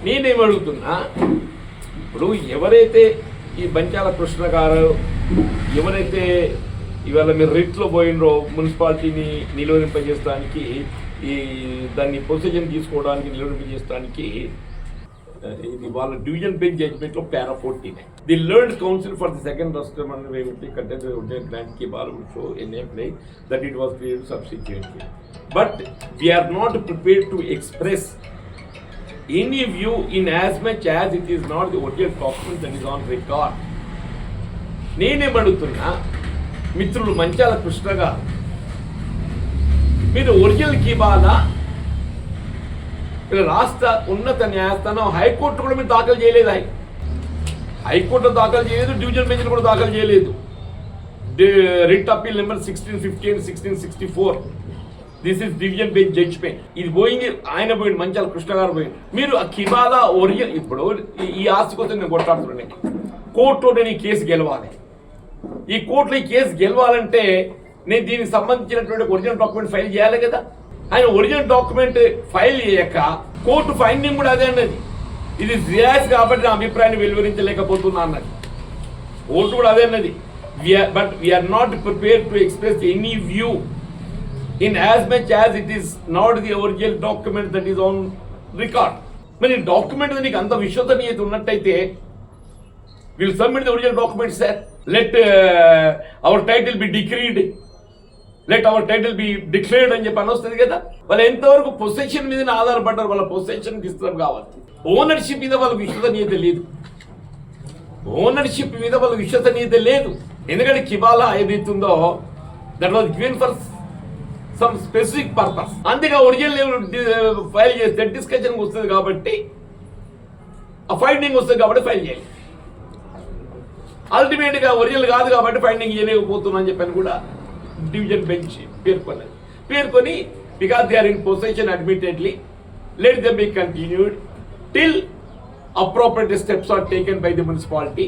నేనేమడుగుతున్నా, ఇప్పుడు ఎవరైతే ఈ బంచాల కృష్ణ గారు ఎవరైతే ఇవాళ మీరు రిట్లో పోయినరో మున్సిపాలిటీని నిలువరింపజేయడానికి ఈ దాన్ని పొజిషన్ తీసుకోవడానికి నిలువరింపజేయడానికి ఇది వాళ్ళ డివిజన్ బెంచ్ జడ్జ్మెంట్లో para 14 the learned counsel for the second respondent contend grant కి bar show and play that it was clear substantially but we are not prepared to express any view in as much as it is not the original document that is on record. నేనేమడుగుతున్నా మిత్రులు మంచాల కృష్ణ గారు, మీరు original కిబాలా రాష్ట్ర ఉన్నత న్యాయస్థానం high court కూడా మీరు దాఖలు చేయలేదు. హైకోర్టు దాఖలు చేయలేదు, డివిజన్ బెంచ్ కూడా దాఖలు చేయలేదు. Writ appeal number 1650 and 1664. This is division bench judgment. ఇది పోయింది, ఆయన పోయింది, మంచాల కృష్ణ గారు పోయింది. మీరు ఆ కిబాలా ఒరిజినల్ ఇప్పుడు ఈ ఆస్తి కోసం నేను కొట్లాడుతున్నాను. కోర్టులో నేను ఈ కేసు గెలవాలి. ఈ కోర్టులో ఈ కేసు గెలవాలంటే నేను దీనికి సంబంధించినటువంటి ఒరిజినల్ డాక్యుమెంట్ ఫైల్ చేయాలి కదా. ఆయన ఒరిజినల్ డాక్యుమెంట్ ఫైల్ చేయక కోర్టు ఫైండింగ్ కూడా అదే అన్నది, ఇది జియాస్ కాబట్టి నా అభిప్రాయాన్ని వెలువరించలేకపోతున్నా అన్నది. కోర్టు కూడా అదే అన్నది. But we are not prepared to express any view in as much as it is not the original document that is on record. మరి డాక్యుమెంట్ నీకు అంత విశ్వసనీయత ఉన్నట్టయితే will submit the original document sir, let our title be decreed, let our title be declared అని చెప్పి అనొస్తుంది కదా. వాళ్ళు ఎంతవరకు పొసెషన్ మీద ఆధారపడ్డారు, వాళ్ళ పొసెషన్ డిస్టర్బ్ కావాలి. ఓనర్షిప్ మీద వాళ్ళ విశ్వసనీయత లేదు, ఓనర్షిప్ మీద వాళ్ళ విశ్వసనీయత లేదు. ఎందుకంటే కిబాలా ఏదైతుందో that was given for some specific purpose. అందుకే ఒరిజినల్ ఫైల్ చేస్తే డిస్కషన్ వస్తుంది కాబట్టి, ఆ ఫైండింగ్ వస్తుంది కాబట్టి ఫైల్ చేయాలి. అల్టిమేట్ గా ఒరిజినల్ కాదు కాబట్టి ఫైండింగ్ చేయలేకపోతున్నా అని చెప్పని కూడా డివిజన్ బెంచ్ పేర్కొని because they are in possession admittedly let them be continued till appropriate steps are taken by the municipality.